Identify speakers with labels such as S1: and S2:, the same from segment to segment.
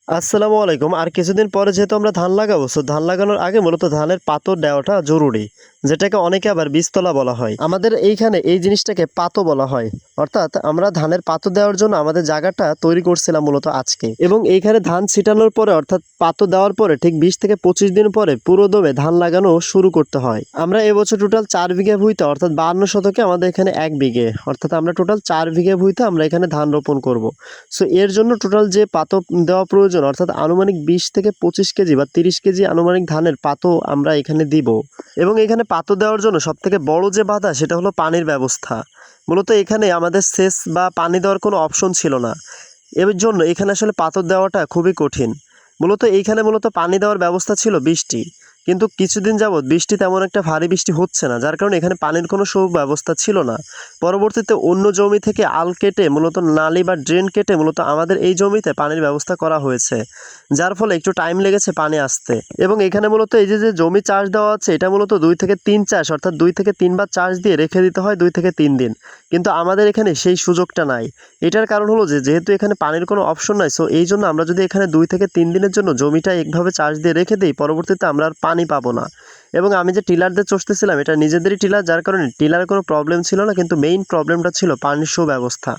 S1: আসসালামু আলাইকুম। আর কিছুদিন পরে যেহেতু আমরা ধান লাগাবো, সো ধান লাগানোর আগে মূলত ধানের পাতর দেওয়াটা জরুরি, যেটাকে অনেকে আবার বীজতলা বলা হয়। আমাদের এইখানে এই জিনিসটাকে পাতো বলা হয়। অর্থাৎ আমরা ধানের পাতো দেওয়ার জন্য আমাদের জায়গাটা তৈরি করছিলাম মূলত আজকে, এবং এইখানে ধান ছিটানোর পরে অর্থাৎ পাতো দেওয়ার পরে ঠিক 20 থেকে 25 দিন পরে পুরো দমে ধান লাগানো শুরু করতে হয়। আমরা এবছর টোটাল 4 বিঘা ভুঁইতে অর্থাৎ 52 শতকে আমাদের এখানে 1 বিঘে অর্থাৎ আমরা টোটাল 4 বিঘা ভুঁইতে আমরা এখানে ধান রোপণ করব। সো এর জন্য টোটাল যে পাতো দেওয়া প্রয়োজন অর্থাৎ আনুমানিক 20 থেকে 25 কেজি বা 30 কেজি আনুমানিক ধানের পাতো আমরা এখানে দিব। এবং এখানে পাতো দেওয়ার জন্য সবথেকে বড় যে বাধা সেটা হলো পানির ব্যবস্থা। মূলত এখানে আমাদের সেচ বা পানি দেওয়ার কোনো অপশন ছিল না। এর জন্য এখানে আসলে পাথর দেওয়াটা খুবই কঠিন। মূলত পানি দেওয়ার ব্যবস্থা ছিল বৃষ্টি, কিন্তু কিছুদিন যাবৎ বৃষ্টি তেমন একটা ভারী বৃষ্টি হচ্ছে না, যার কারণে এখানে পানির কোনো সুব্যবস্থা ছিল না। পরবর্তীতে অন্য জমি থেকে আল কেটে মূলত নালি বা ড্রেন কেটে মূলত আমাদের এই জমিতে পানির ব্যবস্থা করা হয়েছে, যার ফলে একটু টাইম লেগেছে পানি আসতে। এবং এখানে মূলত এই যে জমি চাষ দেওয়া আছে এটা মূলত 2 থেকে 3 চাষ অর্থাৎ 2 থেকে 3 বার চাষ দিয়ে রেখে দিতে হয় 2 থেকে 3 দিন, কিন্তু আমাদের এখানে সেই সুযোগটা নাই। এটার কারণ হলো যেহেতু এখানে পানির কোনো অপশন নাই, সো এই জন্য আমরা যদি এখানে 2 থেকে 3 দিনের জন্য জমিটা একভাবে চাষ দিয়ে রেখে দিই, পরবর্তীতে আমরা আর পানি পাবো না। এবং আমি যে টিলার দিয়ে চষতেছিলাম এটা নিজেদেরই টিলার, যার কারণে টিলারের কোনো প্রবলেম ছিল না, কিন্তু মেইন প্রবলেমটা ছিল পানির সুব্যবস্থা।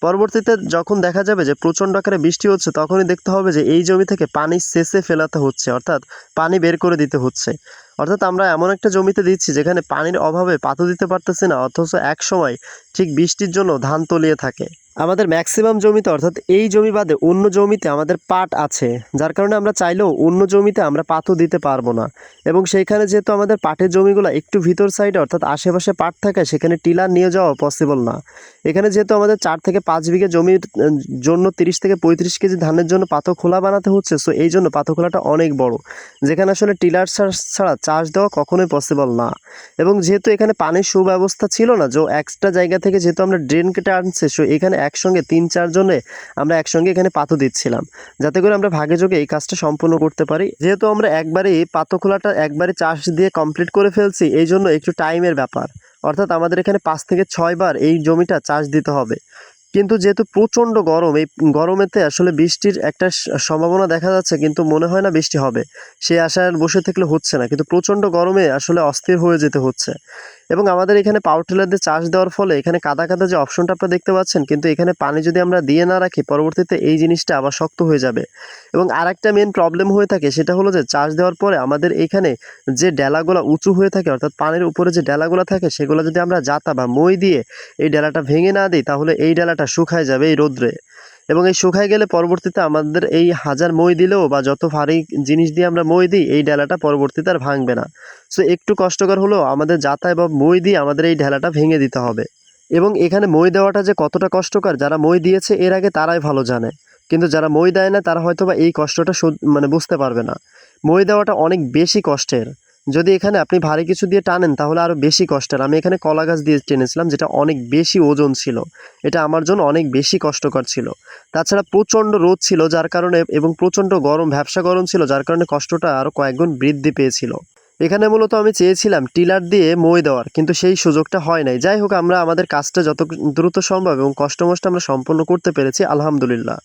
S1: পরবর্তীতে যখন দেখা যাবে যে প্রচণ্ড আকারে বৃষ্টি হচ্ছে, তখনই দেখতে হবে যে এই জমি থেকে পানি সেচে ফেলাতে হচ্ছে, অর্থাৎ পানি বের করে দিতে হচ্ছে। অর্থাৎ আমরা এমন একটা জমিতে দিচ্ছি যেখানে পানির অভাবে পাতও দিতে পারতেছি না, অথচ এক সময় ঠিক বৃষ্টির জন্য ধান তলিয়ে থাকে। আমাদের ম্যাক্সিমাম জমিতে অর্থাৎ এই জমি বাদে অন্য জমিতে আমাদের পাট আছে, যার কারণে আমরা চাইলেও অন্য জমিতে আমরা পাতও দিতে পারবো না। এবং সেইখানে যেহেতু আমাদের পাটের জমিগুলো একটু ভিতর সাইডে অর্থাৎ আশেপাশে পাট থাকে, সেখানে টিলার নিয়ে যাওয়া পসিবল না। এখানে যেহেতু আমাদের 4 থেকে 5 বিঘা জমির জন্য 30 থেকে 35 কেজি ধানের জন্য পাতো খোলা বানাতে হচ্ছে, সো এই জন্য পাতো খোলাটা অনেক বড়, যেখানে আসলে টিলার ছাড়া চাষ দেওয়া কখনোই পসিবল না। এবং যেহেতু এখানে পানির সুব্যবস্থা ছিল না, যে এক্সট্রা জায়গা থেকে যেহেতু আমরা ড্রেন কেটে আনছি, সো এখানে একসঙ্গে 3-4 জনে আমরা একসঙ্গে এখানে পাতো দিচ্ছিলাম, যাতে করে আমরা ভাগে যোগে এই কাজটা সম্পূর্ণ করতে পারি। যেহেতু আমরা একবারেই পাতো খোলাটা একবারে চাষ দিয়ে কমপ্লিট করে ফেলছি, এই জন্য একটু টাইমের ব্যাপার। অর্থাৎ আমাদের এখানে 5 থেকে 6 বার এই জমিটা চাষ দিতে হবে। কিন্তু যেহেতু প্রচণ্ড গরম, এই গরমেতে আসলে বৃষ্টির একটা সম্ভাবনা দেখা যাচ্ছে, কিন্তু মনে হয় না বৃষ্টি হবে। সেই আশায় বসে থাকলে হচ্ছে না, কিন্তু প্রচণ্ড গরমে আসলে অস্থির হয়ে যেতে হচ্ছে। এবং আমাদের এখানে পাওয়ার টিলার দিয়ে চাষ দেওয়ার ফলে এখানে কাদা কাদা যে অপশনটা আপনারা দেখতে পাচ্ছেন, কিন্তু এখানে পানি যদি আমরা দিয়ে না রাখি, পরবর্তীতে এই জিনিসটা আবার শক্ত হয়ে যাবে। এবং আরেকটা মেন প্রবলেম হয়ে থাকে, সেটা হলো যে চাষ দেওয়ার পরে আমাদের এখানে যে ডেলাগুলো উঁচু হয়ে থাকে অর্থাৎ পানির উপরে যে ডেলাগুলো থাকে, সেগুলো যদি আমরা জাতা বা মই দিয়ে এই ডেলাটা ভেঙে না দিই, তাহলে এই ডেলাটা শুকায় যাবে এই রোদ্রে। এবং এই শুকায় গেলে পরবর্তীতে আমাদের এই হাজার মই দিলেও বা যত ভারী জিনিস দিয়ে আমরা মই দিই, এই ডেলাটা পরবর্তীতে আর ভাঙবে না। সো একটু কষ্টকর হলেও আমাদের জাতা বা মই দিয়ে আমাদের এই ডেলাটা ভেঙে দিতে হবে। এবং এখানে মই দেওয়াটা যে কতটা কষ্টকর, যারা মই দিয়েছে এর আগে তারাই ভালো জানে, কিন্তু যারা মই দেয় না তারা হয়তো বা এই কষ্টটা বুঝতে পারবে না। মই দেওয়াটা অনেক বেশি কষ্টের। যদি এখানে আপনি ভারী কিছু দিয়ে টানেন তাহলে আরও বেশি কষ্টের। আমি এখানে কলা গাছ দিয়ে টেনেছিলাম, যেটা অনেক বেশি ওজন ছিল। এটা আমার জন্য অনেক বেশি কষ্টকর ছিল। তাছাড়া প্রচণ্ড রোদ ছিল যার কারণে, এবং প্রচণ্ড গরম, ভ্যাপসা গরম ছিল, যার কারণে কষ্টটা আরও কয়েকগুণ বৃদ্ধি পেয়েছিল। এখানে মূলত আমি চেয়েছিলাম টিলার দিয়ে মই দেওয়ার, কিন্তু সেই সুযোগটা হয় নাই। যাই হোক, আমরা আমাদের কাজটা যত দ্রুত সম্ভব এবং কষ্ট মষ্ট আমরা সম্পন্ন করতে পেরেছি, আলহামদুলিল্লাহ।